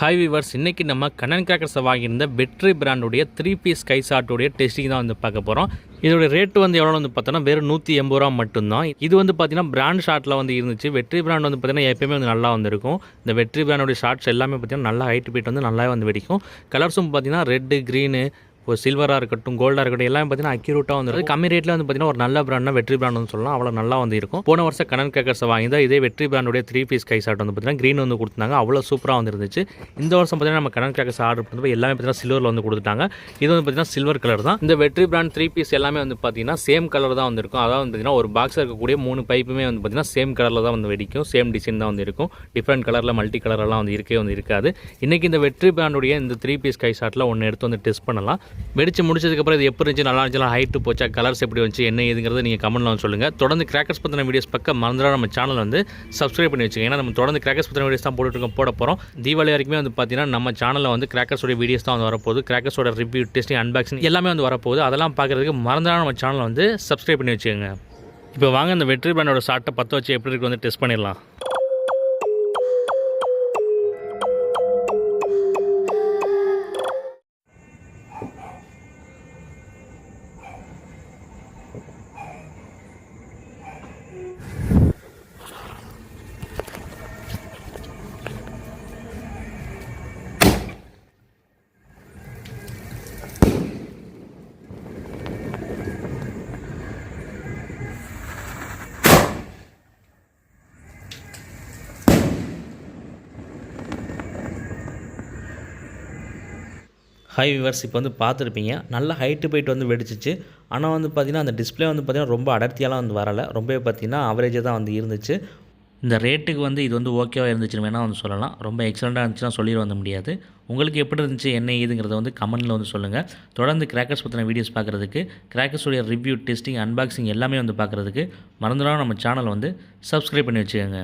Hi viewers, இன்றைக்கி நம்ம கண்ணன் கிராக்கர்ஸை வாங்கியிருந்த வெற்றி பிராண்டுடைய 3 பீஸ் ஸ்கை ஷாட்டுடைய டெஸ்டிங் தான் பார்க்க போகிறோம். இதோட ரேட்டு எவ்வளோ பார்த்தோன்னா வெறும் 180 ரூபா மட்டும்தான். இது பார்த்தீங்கன்னா பிராண்ட் ஷாட்டில் இருந்துச்சு. வெற்றி பிராண்ட் பார்த்தீங்கன்னா எப்பயுமே நல்லா இருக்கும். இந்த வெற்றி பிராண்டுடைய ஷார்ட்ஸ் எல்லாமே பார்த்தீங்கன்னா நல்லா ஹைட் போயிட்டு நல்லாவே வெடிக்கும். கலர்ஸும் பார்த்தீங்கன்னா ரெட்டு, க்ரீனு, இப்போ சில்வராக இருக்கட்டும், கோல்டாக இருக்கட்டும், எல்லாமே பார்த்தீங்கன்னா அக்யூரேட்டாக வந்துருக்கு. கம்மி ரேட்டில் பார்த்தீங்கன்னா ஒரு நல்ல பிராண்ட்னா வெற்றி பிராண்ட் சொல்லலாம். அவ்வளோ நல்லா இருக்கும். போன வருஷம் கண்ணன் கிராக்கர்ஸை வாங்கிதான் இதே வெற்றி பிராண்டுடைய 3 பீஸ் ஸ்கை ஷாட் பார்த்தீங்கன்னா க்ரீன் கொடுத்தாங்க. அவ்வளோ சூப்பராக இருந்துச்சு. இந்த வருஷம் பார்த்தீங்கன்னா நம்ம கண்ணன் கிராக்கர்ஸ் ஆர்டர் பண்ணும்போது எல்லாமே பார்த்தீங்கன்னா சில்வரில் கொடுத்துட்டாங்க. இது பார்த்தீங்கன்னா சில்வர் கலர் தான். இந்த வெற்றி பிராண்ட் 3 பீஸ் எல்லாமே பார்த்தீங்கன்னா சேம் கலர் தான் இருக்கும். அதாவது பார்த்தீங்கன்னா ஒரு பாக்ஸில் இருக்கக்கூடிய 3 பைப்புமே பார்த்தீங்கன்னா சேம் கலரில் தான் வெடிக்கும். சேம் டிசைன் தான் இருக்கும். டிஃப்ரெண்ட் கலரில் மல்டி கலரெல்லாம் இருக்கவே இருக்காது. இன்றைக்கி இந்த வெற்றி பிராண்டுடைய இந்த 3 பீஸ் ஸ்கை ஷாட்டில் ஒன்று எடுத்து டெஸ்ட் பண்ணலாம். வெடிச்சு முடிச்சதுக்கப்புறம் இது எப்படி இருந்துச்சு, நல்லா இருந்துச்சு, ஹைட்டு போச்சா, கலர்ஸ் எப்படி வந்துச்சு, என்ன ஏதுங்கிறத நீங்கள் கமெண்ட்ல சொல்லுங்கள். தொடர்ந்து கிராக்கர்ஸ் பற்றின வீடியோஸ் பக்கம் மறந்துடா நம்ம சேனல் சப்ஸ்கிரைப் பண்ணி வச்சுக்கோங்க. ஏன்னா நம்ம தொடர்ந்து கிராக்கர்ஸ் பற்றின வீடியோஸ் தான் போட போகிறோம். தீபாவளி வரைக்குமே பார்த்தீங்கன்னா நம்ம சேனலில் கிராக்கர்ஸோட வீடியோஸ் தான் வரப்போகுது. கிராக்கர்ஸோட ரிவ்யூ, டெஸ்டிங், அன்பாக்சிங் எல்லாமே வரப்போகுது. அதெல்லாம் பார்க்குறதுக்கு மறந்துடா நம்ம சேனலை சப்ஸ்கிரைப் பண்ணி வச்சுக்கோங்க. இப்போ வாங்க இந்த வெற்றி பிராண்டோட ஷார்ட்டை பற்ற வச்சு எப்படி இருக்கு டெஸ்ட் பண்ணிடலாம். ஹாய் விவர்ஸ், இப்போ பார்த்துருப்பீங்க நல்ல ஹைட்டு போயிட்டு வெடிச்சிச்சு. ஆனால் பார்த்தீங்கன்னா அந்த டிஸ்பிளே பார்த்தீங்கன்னா ரொம்ப அடர்த்தியாலாம் வரலை. ரொம்பவே பார்த்தீங்கன்னா அவரேஜாக தான் இருந்துச்சு. இந்த ரேட்டுக்கு இது ஓகேவாக இருந்துச்சுன்னு வேணால் சொல்லலாம். ரொம்ப எக்ஸலண்ட்டாக இருந்துச்சுன்னா சொல்லிட முடியாது. உங்களுக்கு எப்படி இருந்துச்சு, என்ன ஏதுங்கிறத கமெண்ட்டில் சொல்லுங்கள். தொடர்ந்து கிராக்கர்ஸ் பற்றின வீடியோஸ் பார்க்குறதுக்கு, கிராக்கர்ஸுடைய ரிவ்யூ, டெஸ்டிங், அன்பாக்சிங் எல்லாமே பார்க்குறதுக்கு மறந்துடாமல் நம்ம சேனலை சப்ஸ்கிரைப் பண்ணி வச்சுக்கோங்க.